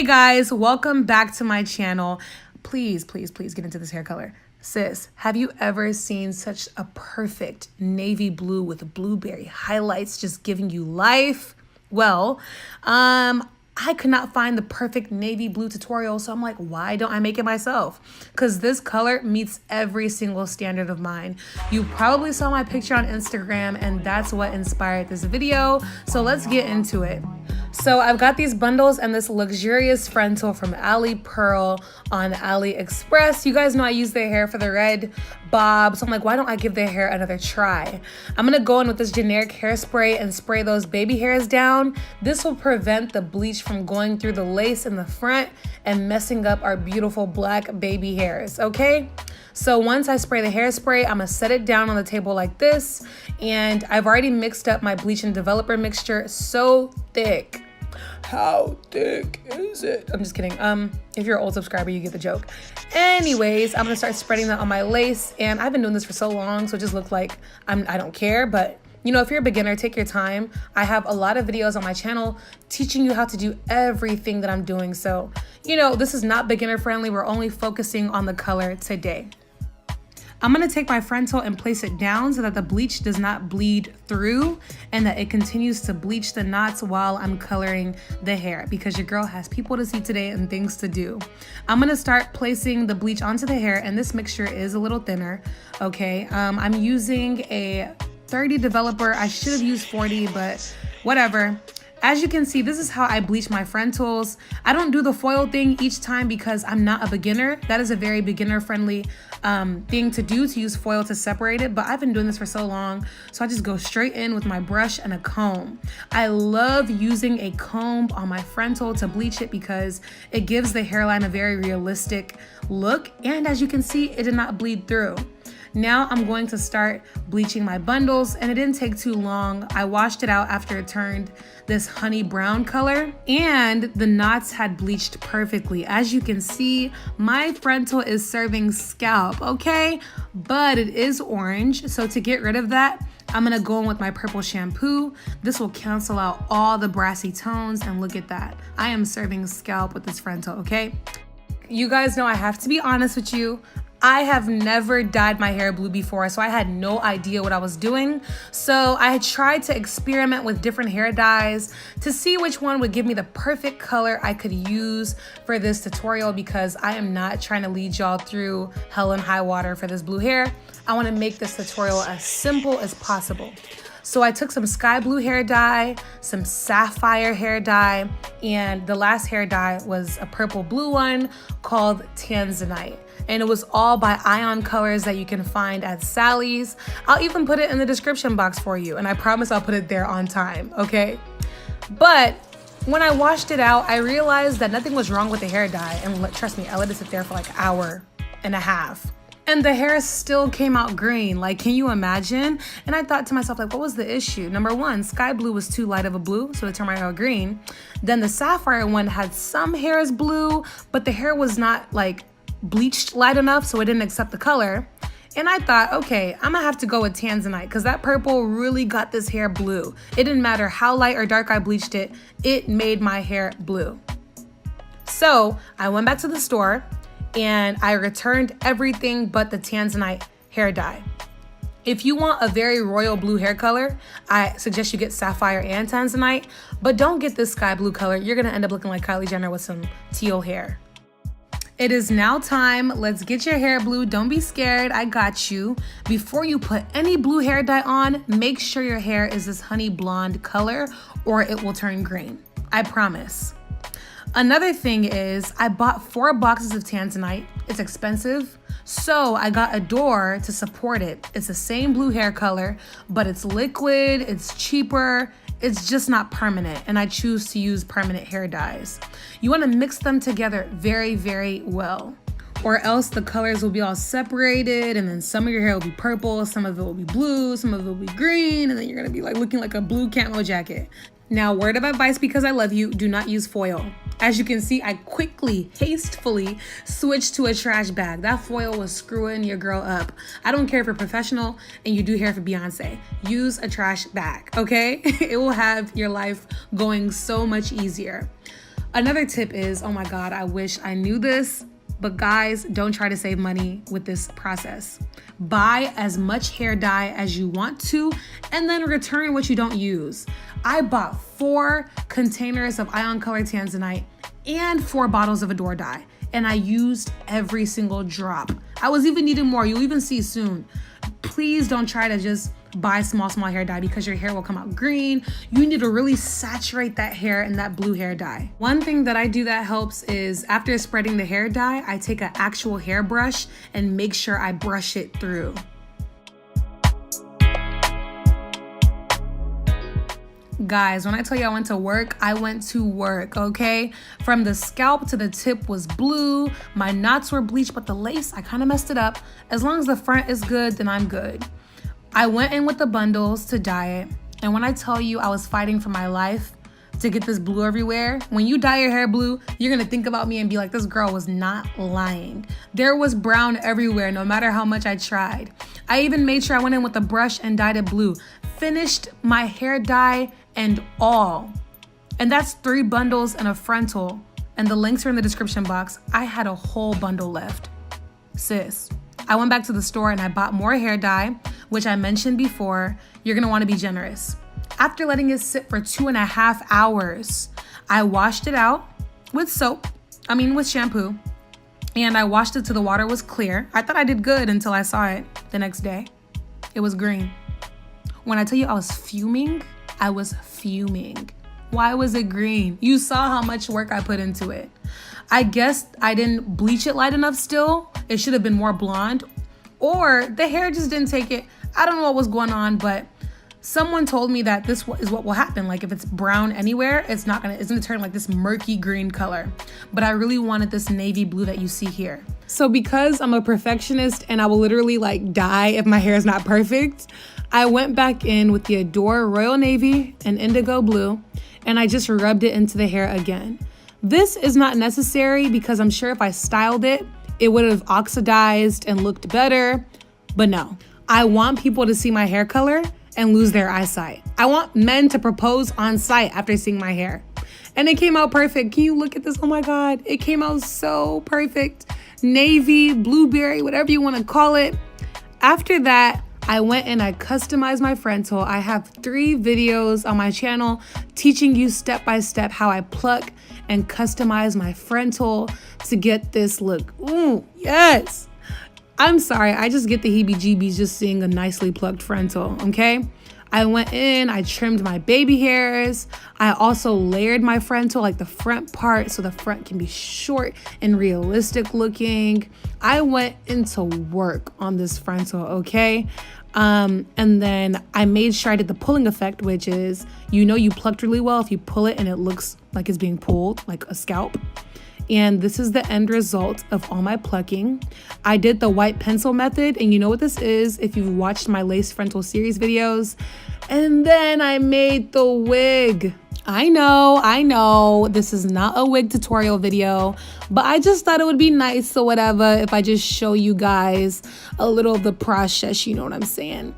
Hey guys, welcome back to my channel. Please get into this hair color. Sis, have you ever seen such a perfect navy blue with blueberry highlights just giving you life? Well, I could not find the perfect navy blue tutorial, so I'm like, why don't I make it myself? Because this color meets every single standard of mine. You probably saw my picture on Instagram, and that's what inspired this video, so let's get into it. So I've got these bundles and this luxurious frontal from AliPearl on AliExpress. You guys know I use their hair for the red bob, so I'm like, why don't I give their hair another try? I'm gonna go in with this generic hairspray and spray those baby hairs down. This will prevent the bleach from going through the lace in the front and messing up our beautiful black baby hairs, okay? So once I spray the hairspray, I'm gonna set it down on the table like this, and I've already mixed up my bleach and developer mixture so thick. How thick is it? I'm just kidding. If you're an old subscriber, you get the joke. Anyways, I'm gonna start spreading that on my lace, and I've been doing this for so long, so it just looks like I don't care, but you know, if you're a beginner, take your time. I have a lot of videos on my channel teaching you how to do everything that I'm doing. So, you know, this is not beginner friendly. We're only focusing on the color today. I'm gonna take my frontal and place it down so that the bleach does not bleed through and that it continues to bleach the knots while I'm coloring the hair, because your girl has people to see today and things to do. I'm gonna start placing the bleach onto the hair, and this mixture is a little thinner, okay? I'm using a 30 developer. I should have used 40, but whatever. As you can see, this is how I bleach my frontals. I don't do the foil thing each time because I'm not a beginner. That is a very beginner friendly thing to do, to use foil to separate it, but I've been doing this for so long, so I just go straight in with my brush and a comb. I love using a comb on my frontal to bleach it because it gives the hairline a very realistic look, and as you can see, it did not bleed through. Now I'm going to start bleaching my bundles, and it didn't take too long. I washed it out after it turned this honey brown color, and the knots had bleached perfectly. As you can see, my frontal is serving scalp, okay? But it is orange, so to get rid of that, I'm gonna go in with my purple shampoo. This will cancel out all the brassy tones, and look at that. I am serving scalp with this frontal, okay? You guys know I have to be honest with you. I have never dyed my hair blue before, so I had no idea what I was doing. So I had tried to experiment with different hair dyes to see which one would give me the perfect color I could use for this tutorial, because I am not trying to lead y'all through hell and high water for this blue hair. I want to make this tutorial as simple as possible. So I took some sky blue hair dye, some sapphire hair dye, and the last hair dye was a purple blue one called Tanzanite. And it was all by Ion Colors that you can find at Sally's. I'll even put it in the description box for you, and I promise I'll put it there on time, okay? But when I washed it out, I realized that nothing was wrong with the hair dye, and trust me, I let it sit there for like an hour and a half. And the hair still came out green. Like, can you imagine? And I thought to myself, like, what was the issue? Number one, sky blue was too light of a blue, so it turned my hair green. Then the sapphire one had some hairs blue, but the hair was not like bleached light enough, so it didn't accept the color. And I thought, okay, I'm gonna have to go with Tanzanite, because that purple really got this hair blue. It didn't matter how light or dark I bleached it, it made my hair blue. So I went back to the store and I returned everything but the Tanzanite hair dye. If you want a very royal blue hair color, I suggest you get sapphire and Tanzanite, but don't get this sky blue color. You're gonna end up looking like Kylie Jenner with some teal hair. It is now time. Let's get your hair blue. Don't be scared. I got you. Before you put any blue hair dye on, make sure your hair is this honey blonde color or it will turn green. I promise. Another thing is I bought 4 boxes of Tanzanite. It's expensive, so I got a door to support it. It's the same blue hair color, but it's liquid, it's cheaper, it's just not permanent, and I choose to use permanent hair dyes. You wanna mix them together very, very well, or else the colors will be all separated, and then some of your hair will be purple, some of it will be blue, some of it will be green, and then you're gonna be like looking like a blue camo jacket. Now, word of advice, because I love you, do not use foil. As you can see, I quickly, hastily switched to a trash bag. That foil was screwing your girl up. I don't care if you're professional and you do hair for Beyonce. Use a trash bag, okay? It will have your life going so much easier. Another tip is, oh my God, I wish I knew this, but guys, don't try to save money with this process. Buy as much hair dye as you want to and then return what you don't use. I bought 4 containers of Ion Color Tanzanite and 4 bottles of Adore dye, and I used every single drop. I was even needing more. You'll even see soon. Please don't try to just buy small hair dye because your hair will come out green. You need to really saturate that hair in that blue hair dye. One thing that I do that helps is after spreading the hair dye, I take an actual hairbrush and make sure I brush it through. Guys, when I tell you I went to work, okay? From the scalp to the tip was blue. My knots were bleached, but the lace, I kind of messed it up. As long as the front is good, then I'm good. I went in with the bundles to dye it. And when I tell you I was fighting for my life to get this blue everywhere, when you dye your hair blue, you're gonna think about me and be like, this girl was not lying. There was brown everywhere, no matter how much I tried. I even made sure I went in with a brush and dyed it blue. Finished my hair dye and all. And that's 3 bundles and a frontal. And the links are in the description box. I had a whole bundle left. Sis, I went back to the store and I bought more hair dye, which I mentioned before. You're gonna wanna be generous. After letting it sit for 2.5 hours, I washed it out with shampoo. And I washed it till the water was clear. I thought I did good until I saw it the next day. It was green. When I tell you I was fuming, I was fuming. Why was it green? You saw how much work I put into it. I guess I didn't bleach it light enough still. It should have been more blonde, or the hair just didn't take it. I don't know what was going on, but someone told me that this is what will happen. Like if it's brown anywhere, it's gonna turn like this murky green color. But I really wanted this navy blue that you see here. So because I'm a perfectionist and I will literally like die if my hair is not perfect, I went back in with the Adore Royal Navy and Indigo Blue, and I just rubbed it into the hair again. This is not necessary because I'm sure if I styled it, it would have oxidized and looked better, but no. I want people to see my hair color and lose their eyesight. I want men to propose on sight after seeing my hair. And it came out perfect. Can you look at this? Oh my God, it came out so perfect. Navy, blueberry, whatever you want to call it. After that, I went and I customized my frontal. I have 3 videos on my channel teaching you step by step how I pluck and customize my frontal to get this look. Ooh, yes. I'm sorry, I just get the heebie-jeebies just seeing a nicely plucked frontal, okay? I went in, I trimmed my baby hairs. I also layered my frontal, like the front part, so the front can be short and realistic looking. I went into work on this frontal, okay? And then I made sure I did the pulling effect, which is, you plucked really well if you pull it and it looks like it's being pulled, like a scalp. And this is the end result of all my plucking. I did the white pencil method, and you know what this is if you've watched my lace frontal series videos. And then I made the wig. I know, this is not a wig tutorial video, but I just thought it would be nice or whatever if I just show you guys a little of the process, you know what I'm saying?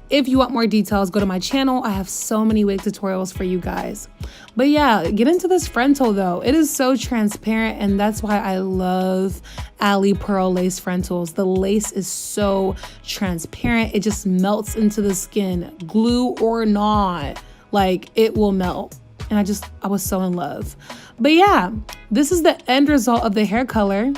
If you want more details, go to my channel. I have so many wig tutorials for you guys. But yeah, get into this frontal though. It is so transparent, and that's why I love AliPearl lace frontals. The lace is so transparent. It just melts into the skin, glue or not. Like, it will melt. And I was so in love. But yeah, this is the end result of the hair color.